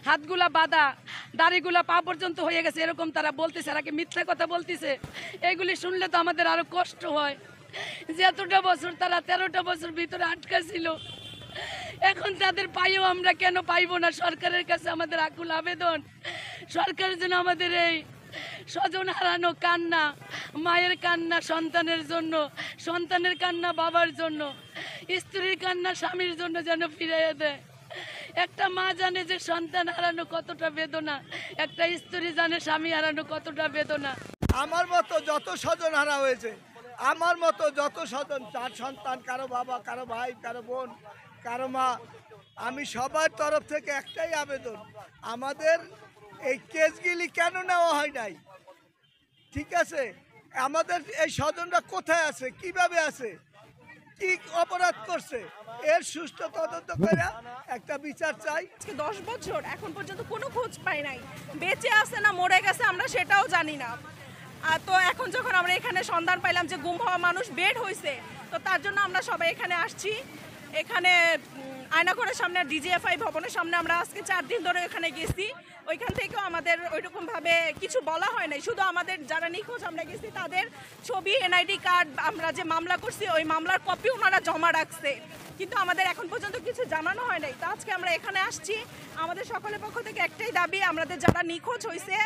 হাতগুলা বাঁধা, দাড়িগুলা পা পর্যন্ত হয়ে গেছে, এরকম তারা বলতেছে। আর কি মিথ্যা কথা বলতেছে। এগুলি শুনলে তো আমাদের আরো কষ্ট হয় যে এতটা বছর তারা 13টা বছর ভিতরে আটকা ছিল। এখন তাদের পাইও আমরা কেন পাইবো না? সরকারের কাছে আমাদের আকুল আবেদন, সরকার যেন আমাদের এই স্বজন হারানো কান্না, মায়ের কান্না সন্তানের জন্য, সন্তানের কান্না বাবার জন্য, স্ত্রীর কান্না স্বামীর জন্য যেন ফিরিয়ে দেয়। একটা মা জানে যে সন্তান হারানো কতটা বেদনা, একটা স্ত্রী জানে স্বামী হারানো কতটা বেদনা। আমার মতো যত স্বজন হারা হয়েছে, আমার মতো যত স্বজন, যার সন্তান, কারো বাবা, কারো ভাই, কারো বোন, কারো মা, আমি সবার তরফ থেকে একটাই আবেদন, আমাদের এই কেসগুলি কেন নেওয়া হয় নাই? ঠিক আছে, আমাদের এই স্বজনরা কোথায় আছে, কিভাবে আছে, কি অপরাধ করছে, এর সুষ্ঠু তদন্ত করে একটা বিচার চাই। 10 বছর এখন পর্যন্ত কোনো খোঁজ পাই নাই, বেঁচে আছে না মরে গেছে আমরা সেটাও জানি না। তো এখন যখন আমরা এখানে সন্ধান পাইলাম যে গুম হওয়া মানুষ বের হয়েছে, তো তার জন্য আমরা সবাই এখানে আসছি। এখানে আয়নাঘরের সামনে, ডিজিএফআই ভবনের সামনে আমরা আজকে 4 দিন ধরে এখানে গেছি। ওইখান থেকেও আমাদের ওইরকমভাবে কিছু বলা হয় নাই, শুধু আমাদের যারা নিখোঁজ আমরা গেছি তাদের ছবি, এনআইডি কার্ড, আমরা যে মামলা করছি ওই মামলার কপি ওনারা জমা রাখছে, কিন্তু আমাদের এখন পর্যন্ত কিছু জানানো হয় নাই। তো আজকে আমরা এখানে আসছি, আমাদের সকলের পক্ষ থেকে একটাই দাবি, আমাদের যারা নিখোঁজ হয়েছে,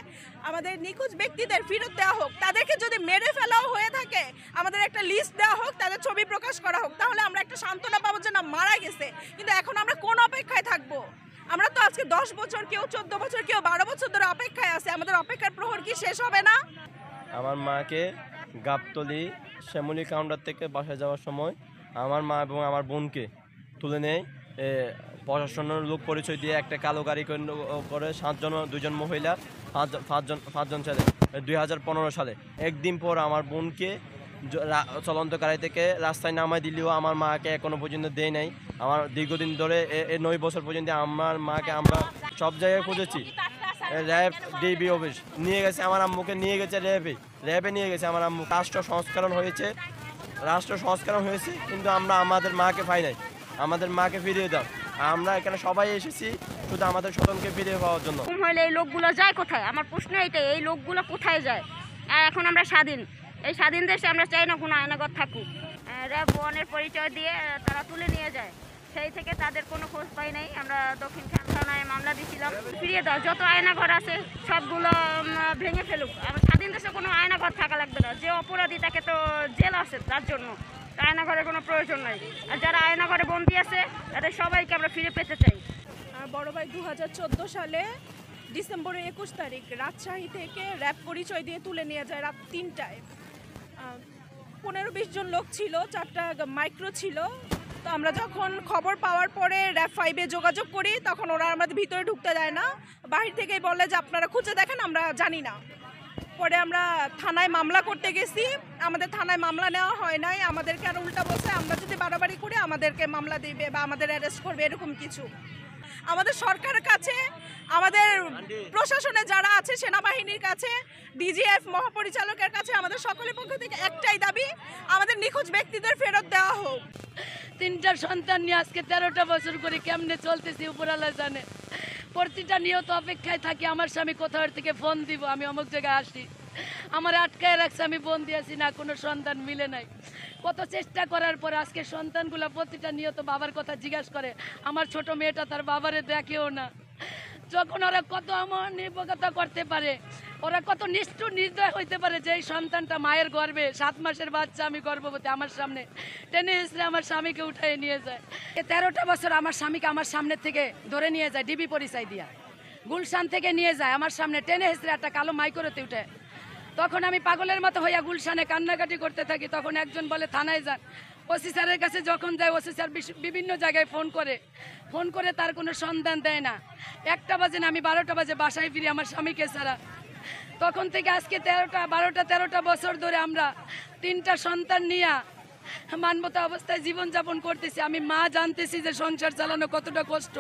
আমাদের নিখোঁজ ব্যক্তিদের ফেরত দেওয়া হোক। তাদেরকে যদি মেরে ফেলাও হয়ে থাকে আমাদের একটা লিস্ট দেওয়া হোক, তাদের ছবি প্রকাশ করা হোক, তাহলে আমরা একটা সান্ত্বনা পাবো যে না মারা গেছে। কিন্তু এখন আমরা কোন অপেক্ষায় থাকবো? আমরা তো আজকে 10 বছর, কেউ 14 বছর, কেউ 12 বছর ধরে অপেক্ষায় আছে। আমাদের অপেক্ষার প্রহর কি শেষ হবে না? আমার মাকে গাবতলী শ্যামলী কাউন্টার থেকে বাসায় যাওয়ার সময় আমার মা এবং আমার বোনকে তুলে নেয় প্রশাসনের লোক পরিচয় দিয়ে একটা কালো গাড়ি করে 2জন মহিলা, 5জন ছেলে 2015 সালে। একদিন পর আমার বোনকে চলন্ত গাড়ি থেকে রাস্তায় নামাই দিলেও আমার মাকে এখনো পর্যন্ত দেয় নাই। আমার দীর্ঘদিন ধরে 9 বছর পর্যন্ত আমার মাকে আমরা সব জায়গায় খুঁজেছি। র্যাব, ডিবি অফিস নিয়ে গেছে, আমার আম্মুকে নিয়ে গেছে র্যাবে নিয়ে গেছে আমার আম্মু। রাষ্ট্র সংস্করণ হয়েছে কিন্তু আমরা আমাদের মাকে পাই নাই। আমাদের মাকে ফিরিয়ে দাও। আমরা এখানে সবাই এসেছি শুধু আমাদের স্বজনকে ফিরিয়ে পাওয়ার জন্য। হলে এই লোকগুলো যায় কোথায়? আমার প্রশ্ন এইটাই, এই লোকগুলো কোথায় যায়? আর এখন আমরা স্বাধীন, এই স্বাধীন দেশে আমরা চাই না কোনো আয়নাঘর থাকুক। র্যাব 1-এর পরিচয় দিয়ে তারা তুলে নিয়ে যায়, সেই থেকে তাদের কোনো খোঁজ পাই নাই। আমরা দক্ষিণ থানায় মামলা দিয়েছিলাম, ফিরিয়ে দাও। যত আয়নাঘর আছে সবগুলো ভেঙে ফেলুক। আমার স্বাধীন দেশে কোনো আয়নাঘর থাকা লাগবে না। যে অপরাধী তাকে তো জেল আছে, তার জন্য আয়নাঘরের কোনো প্রয়োজন নাই। আর যারা আয়নাঘরে বন্দী আছে তাদের সবাইকে আমরা ফিরে পেতে চাই। বড় ভাই 2014 সালে ডিসেম্বরের 21 তারিখ রাজশাহী থেকে র্যাব পরিচয় দিয়ে তুলে নিয়ে যায় রাত 3টায়। 15-20 জন লোক ছিল, 4টা মাইক্রো ছিল। তো আমরা যখন খবর পাওয়ার পরে র্যাব 5-এ যোগাযোগ করি, তখন ওরা আমাদের ভিতরে ঢুকতে দেয় না, বাহির থেকেই বলে যে আপনারা খুঁজে দেখেন, আমরা জানি না। পরে আমরা থানায় মামলা করতে গেছি, আমাদের থানায় মামলা নেওয়া হয় নাই। আমাদেরকে আর উল্টা বলছে আমরা যদি বাড়াবাড়ি করি আমাদেরকে মামলা দিবে বা আমাদের অ্যারেস্ট করবে, এরকম কিছু। আমাদের সরকারের কাছে, আমাদের প্রশাসনে যারা আছে, সেনাবাহিনীর কাছে, ডিজিএফ মহাপরিচালকের কাছে আমাদের সকলের পক্ষ থেকে একটাই দাবি, আমাদের নিখোঁজ ব্যক্তিদের ফেরত দেওয়া হোক। 3টা সন্তান নিয়ে আজকে 13টা বছর করে কেমনে চলতেছি উপরালা জানে। প্রতিটা নিয়ত অপেক্ষায় থাকি, আমার স্বামী কোথাও থেকে ফোন দিব, আমি অমুক জায়গায় আসি। আমার আটকায় রাখছে, আমি ফোন দিয়েছি না, কোনো সন্তান মিলে নাই। কত চেষ্টা করার পরে আজকে সন্তানগুলো প্রতিটা নিয়ত বাবার কথা জিজ্ঞাসা করে। আমার ছোট মেয়েটা তার বাবারে দেখেও না। যখন ওরা কত আমার নির্ভরতা করতে পারে, ওরা কত নিষ্ঠুর নির্দয় হইতে পারে যে এই সন্তানটা মায়ের গর্ভে 7 মাসের বাচ্চা, আমি গর্ভবতী, আমার সামনে টেনে এসে আমার স্বামীকে উঠাই নিয়ে যায়। 13টা বছর আমার স্বামীকে আমার সামনে থেকে ধরে নিয়ে যায়, ডিবি পরিচয় দিয়া গুলশান থেকে নিয়ে যায়, আমার সামনে টেনে এসে একটা কালো মাইক্রোতে উঠে। তখন আমি পাগলের মতো হইয়া গুলশানে কান্নাকাটি করতে থাকি। তখন একজন বলে থানায় যান। ওসি স্যারের কাছে যখন যায়, ওসি স্যার বিভিন্ন জায়গায় ফোন করে তার কোনো সন্ধান দেয় না। 1টা বাজে না, আমি 12টা বাজে বাসায় ফিরি আমার স্বামীকে ছাড়া। তখন থেকে আজকে 13টা বছর ধরে আমরা 3টা সন্তান নিয়ে মানবতা অবস্থায় জীবনযাপন করতেছি। আমি মা, জানতেছি যে সংসার চালানো কতটা কষ্ট।